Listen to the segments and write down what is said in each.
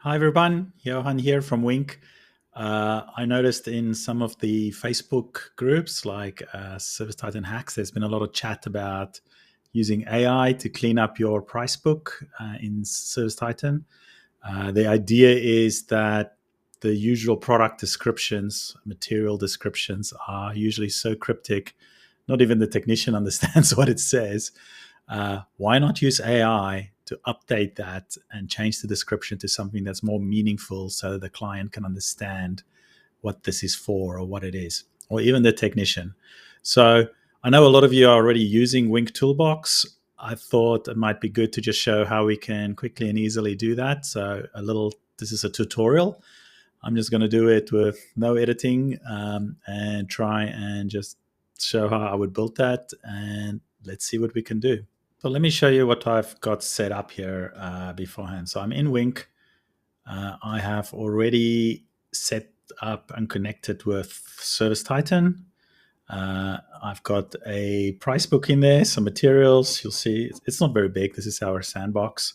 Hi everyone, Johan here from Wink. I noticed in some of the Facebook groups like ServiceTitan Hacks, there's been a lot of chat about using AI to clean up your price book in ServiceTitan. The idea is that the usual product descriptions, material descriptions are usually so cryptic, not even the technician understands what it says. Why not use AI to update that and change the description to something that's more meaningful so that the client can understand what this is for or what it is, or even the technician? So I know a lot of you are already using Wink Toolbox. I thought it might be good to just show how we can quickly and easily do that. So this is a tutorial. I'm just going to do it with no editing and try and just show how I would build that. And let's see what we can do. So let me show you what I've got set up here beforehand. So I'm in Wink. I have already set up and connected with ServiceTitan. I've got a price book in there, some materials. You'll see it's not very big. This is our sandbox.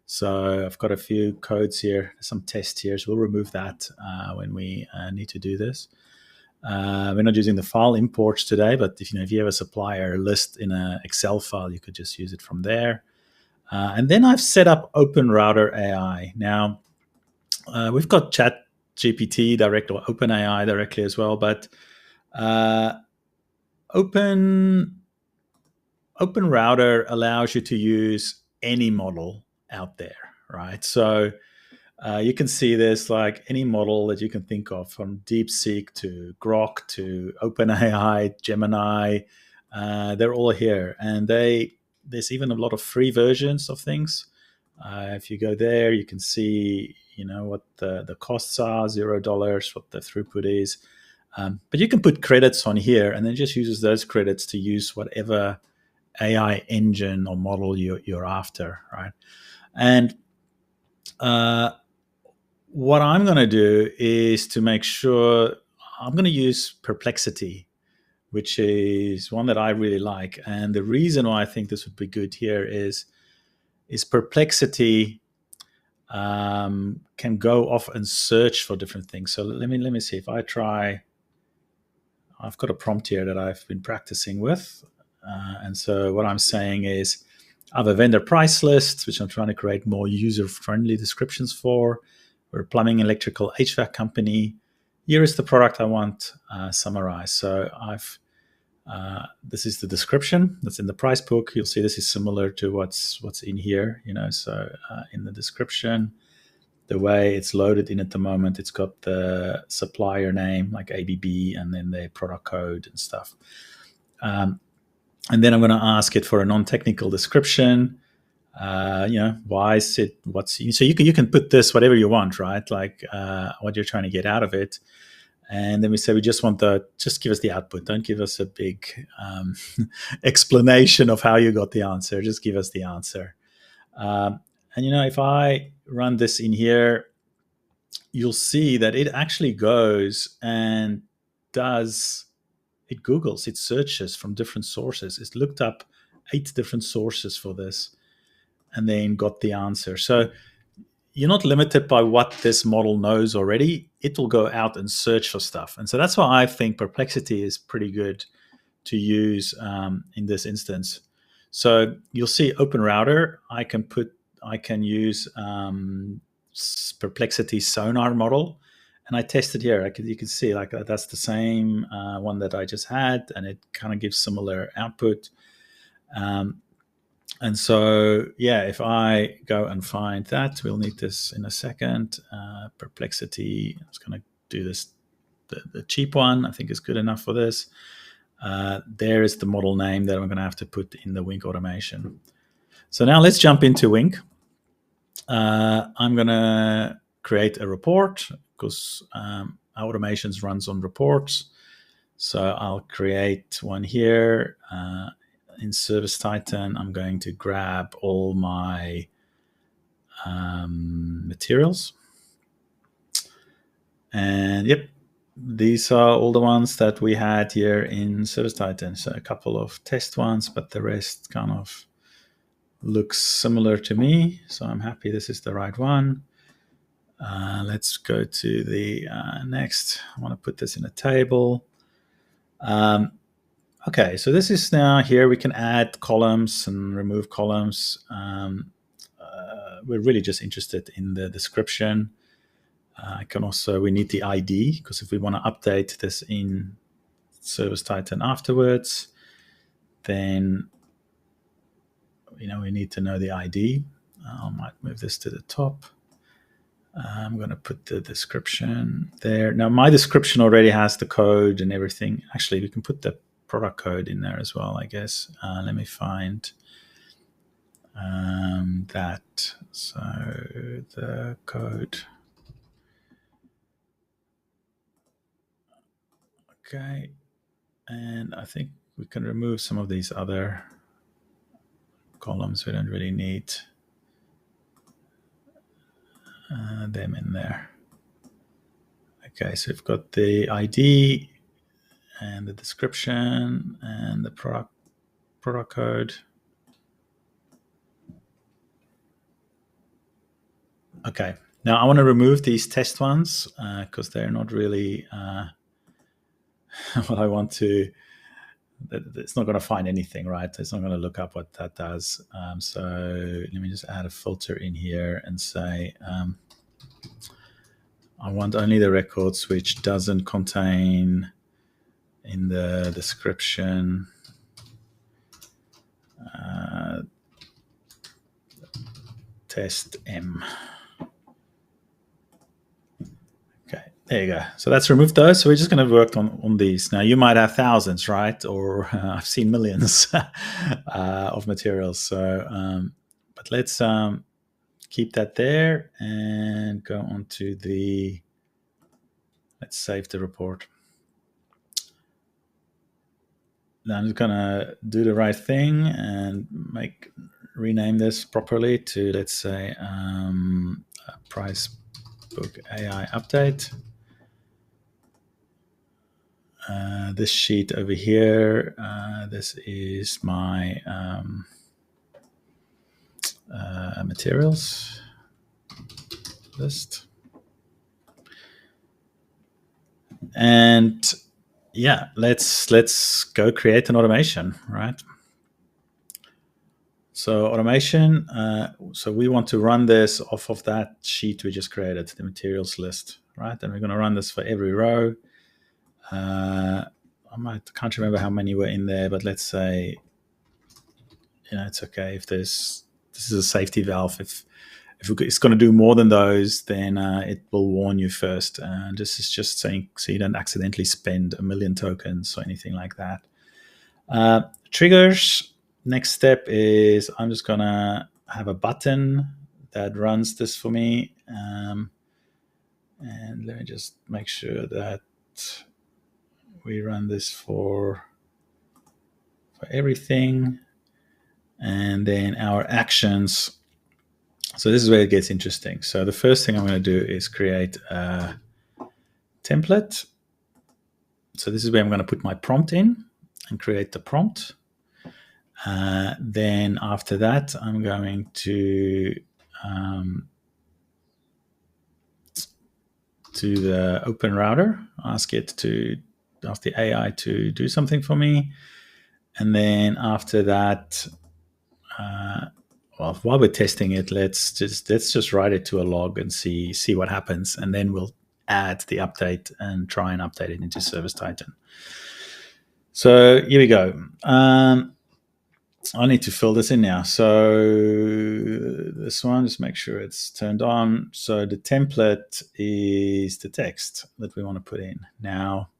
So I've got a few codes here, some tests here. So we'll remove that when we need to do this. We're not using the file imports today, but if you have a supplier list in an Excel file, you could just use it from there. And then I've set up OpenRouter AI. Now, we've got ChatGPT direct or OpenAI directly as well, but OpenRouter allows you to use any model out there, right? So you can see there's like any model that you can think of, from Deepseek to Grok to OpenAI, Gemini. They're all here, and there's even a lot of free versions of things. If you go there, you can see what the costs are, $0, what the throughput is. But you can put credits on here, and then just uses those credits to use whatever AI engine or model you're after, right? And what I'm going to do is to make sure I'm going to use Perplexity, which is one that I really like. And the reason why I think this would be good here is Perplexity can go off and search for different things. So let me see if I try. I've got a prompt here that I've been practicing with. And so what I'm saying is I have a vendor price list, which I'm trying to create more user-friendly descriptions for. We're a plumbing, electrical, HVAC company. Here is the product I want summarized. So this is the description that's in the price book. You'll see this is similar to what's in here. So in the description, the way it's loaded in at the moment, it's got the supplier name like ABB and then the product code and stuff. And then I'm going to ask it for a non-technical description. Why is it? So you can put this whatever you want, right? Like what you're trying to get out of it. And then we say we just want just give us the output. Don't give us a big explanation of how you got the answer. Just give us the answer. And if I run this in here, you'll see that it actually goes and it Googles, it searches from different sources. It's looked up 8 different sources for this and then got the answer. So you're not limited by what this model knows already. It will go out and search for stuff. And so that's why I think Perplexity is pretty good to use in this instance. So you'll see OpenRouter. I can use Perplexity Sonar model. And I tested here. You can see like that's the same one that I just had, and it kind of gives similar output. And so, if I go and find that, we'll need this in a second. Perplexity, I'm just going to do this, the cheap one, I think is good enough for this. There is the model name that I'm going to have to put in the Wink automation. So now let's jump into Wink. I'm going to create a report because our automations runs on reports. So I'll create one here. In ServiceTitan, I'm going to grab all my materials. And these are all the ones that we had here in ServiceTitan. So a couple of test ones, but the rest kind of looks similar to me. So I'm happy this is the right one. Let's go to the next. I want to put this in a table. Okay, so this is now here. We can add columns and remove columns. We're really just interested in the description. I can also, we need the ID, because if we want to update this in ServiceTitan afterwards, then we need to know the ID. I might move this to the top. I'm going to put the description there. Now, my description already has the code and everything. Actually, we can put the product code in there as well, I guess. Let me find that. So the code. Okay. And I think we can remove some of these other columns we don't really need them in there. Okay, so we've got the ID and the description and the product code. Okay, now I want to remove these test ones because they're not really what I want to. It's not going to find anything, right? It's not going to look up what that does. So let me just add a filter in here and say I want only the records which doesn't contain in the description test M. Okay, there you go. So that's removed those. So we're just going to work on these. Now you might have thousands, right? Or I've seen millions of materials. So, but let's keep that there and go on to the, let's save the report. Now I'm just going to do the right thing and rename this properly to, let's say, Pricebook AI update. This sheet over here, this is my materials list. And yeah, let's go create an automation, right? So automation, so we want to run this off of that sheet we just created, the materials list, right? And we're going to run this for every row. I can't remember how many were in there, but let's say, it's okay if this is a safety valve. If it's going to do more than those, then it will warn you first. And this is just saying so you don't accidentally spend 1 million tokens or anything like that. Triggers. Next step is I'm just going to have a button that runs this for me. And let me just make sure that we run this for everything. And then our actions. So this is where it gets interesting. So the first thing I'm going to do is create a template. So this is where I'm going to put my prompt in and create the prompt. Then after that, I'm going to the Open Router, ask the AI to do something for me. And then after that, while we're testing it, let's just write it to a log and see what happens, and then we'll add the update and try and update it into ServiceTitan. So here we go. I need to fill this in now. So this one, just make sure it's turned on. So the template is the text that we want to put in. Now,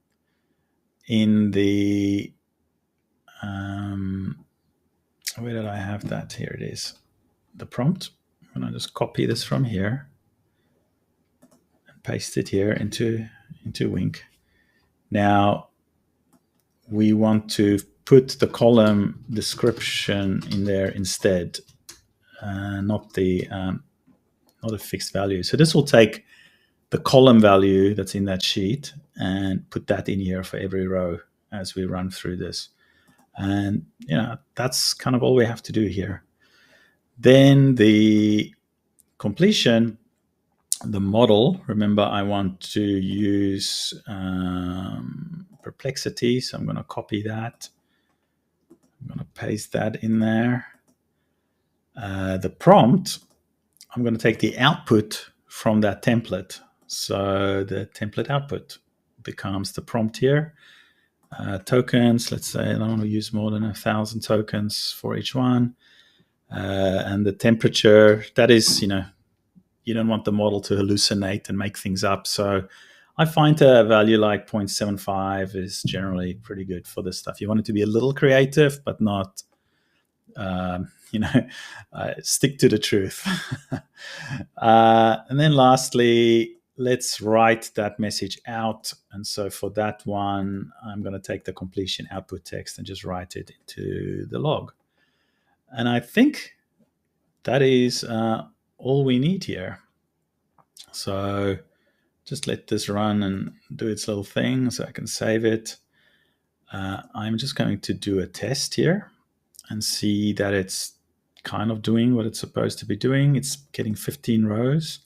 in the where did I have that? Here it is. The prompt. I'm going to just copy this from here and paste it here into Wink. Now we want to put the column description in there instead, not a fixed value. So this will take the column value that's in that sheet and put that in here for every row as we run through this. And that's kind of all we have to do here. Then the completion, the model, remember I want to use Perplexity, so I'm going to copy that. I'm going to paste that in there. The prompt, I'm going to take the output from that template. So the template output becomes the prompt here. Tokens, let's say I don't want to use more than 1,000 tokens for each one. And the temperature, that is, you don't want the model to hallucinate and make things up. So I find a value like 0.75 is generally pretty good for this stuff. You want it to be a little creative, but not, stick to the truth. And then lastly, let's write that message out. And so for that one, I'm going to take the completion output text and just write it into the log. And I think that is all we need here. So just let this run and do its little thing so I can save it. I'm just going to do a test here and see that it's kind of doing what it's supposed to be doing. It's getting 15 rows.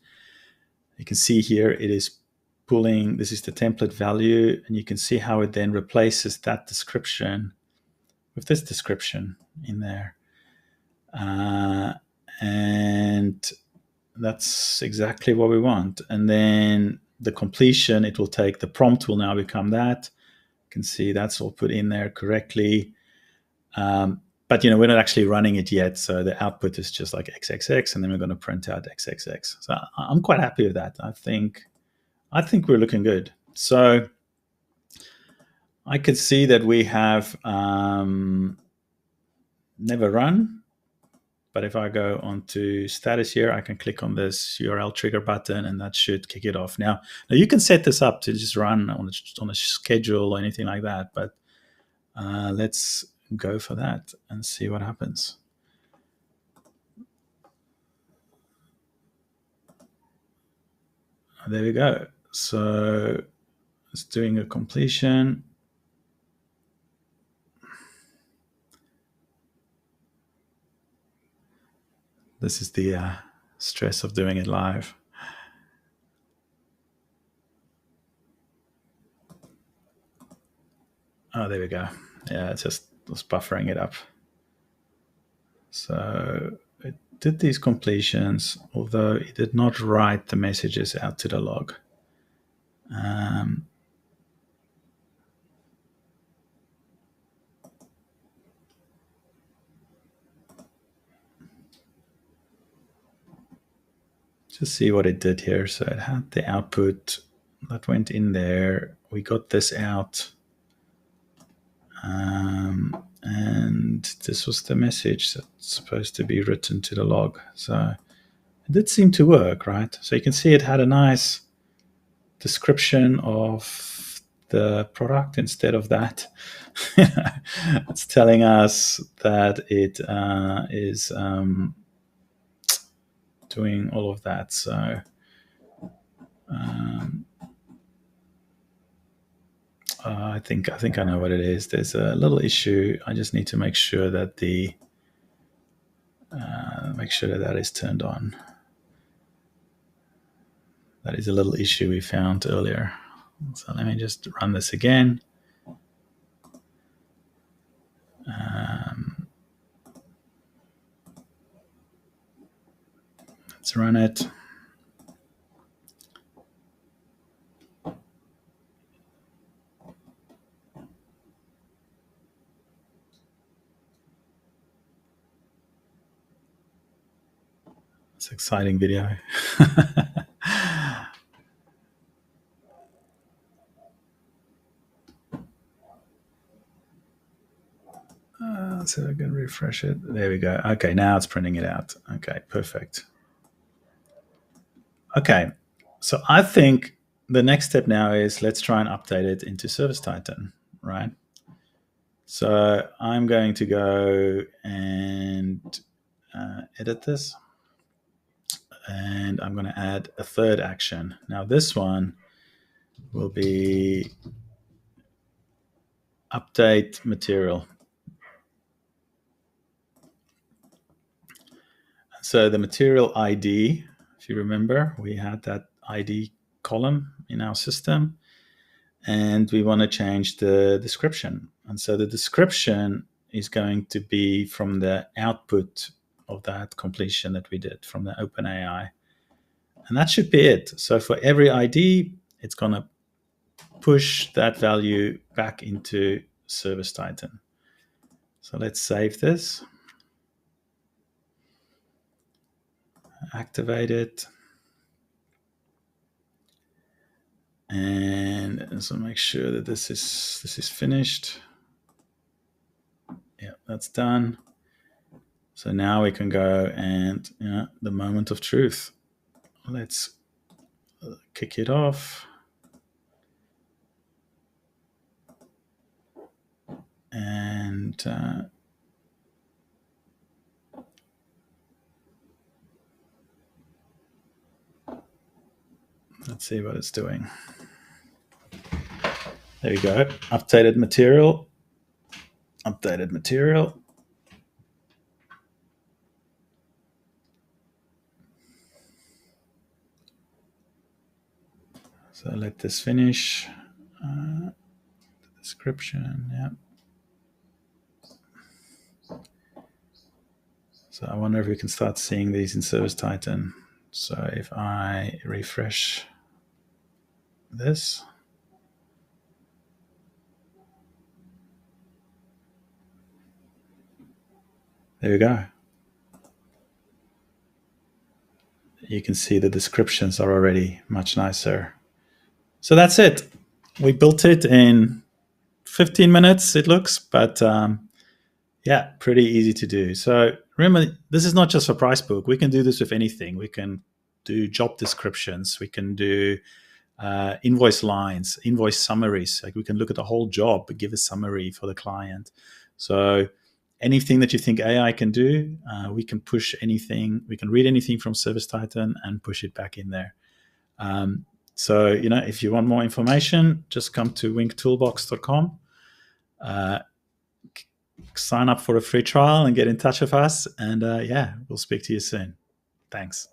You can see here it is pulling, this is the template value, and you can see how it then replaces that description with this description in there. And that's exactly what we want. And then the completion, it will take, the prompt will now become that. You can see that's all put in there correctly. But we're not actually running it yet, so the output is just like XXX, and then we're going to print out XXX. So I'm quite happy with that. I think we're looking good. So I could see that we have never run. But if I go onto status here, I can click on this URL trigger button, and that should kick it off. Now you can set this up to just run on a schedule or anything like that. But let's go for that and see what happens. There we go. So it's doing a completion. This is the stress of doing it live. Oh, there we go. Yeah, it just was buffering it up. So it did these completions, although it did not write the messages out to the log. Just see what it did here. So it had the output that went in there. We got this out. And this was the message that's supposed to be written to the log. So it did seem to work, right? So you can see it had a nice description of the product instead of that. It's telling us that it is doing all of that. So I think I know what it is. There's a little issue. I just need to make sure that that is turned on. That is a little issue we found earlier. So let me just run this again. Let's run it. It's an exciting video. So I can refresh it. There we go. Okay, now it's printing it out. Okay, perfect. Okay, so I think the next step now is let's try and update it into ServiceTitan, right? So I'm going to go and edit this. And I'm going to add a third action. Now this one will be update material. So the material ID If you remember, we had that ID column in our system, and we want to change the description. And so the description is going to be from the output of that completion that we did from the OpenAI. And that should be it. So for every ID, it's going to push that value back into ServiceTitan. So let's save this. Activate it. And so make sure that this is finished. Yeah, that's done. So now we can go and the moment of truth. Let's kick it off. And let's see what it's doing. There you go. Updated material. Updated material. So let this finish. The description, yeah. So I wonder if we can start seeing these in ServiceTitan. So if I refresh this, there you go. You can see the descriptions are already much nicer. So that's it. We built it in 15 minutes, it looks, but yeah, pretty easy to do. So remember, this is not just for Pricebook. We can do this with anything. We can do job descriptions. We can do invoice lines, invoice summaries. Like we can look at the whole job, but give a summary for the client. So anything that you think AI can do, we can push anything. We can read anything from ServiceTitan and push it back in there. So, if you want more information, just come to winktoolbox.com. Sign up for a free trial and get in touch with us. And yeah, we'll speak to you soon. Thanks.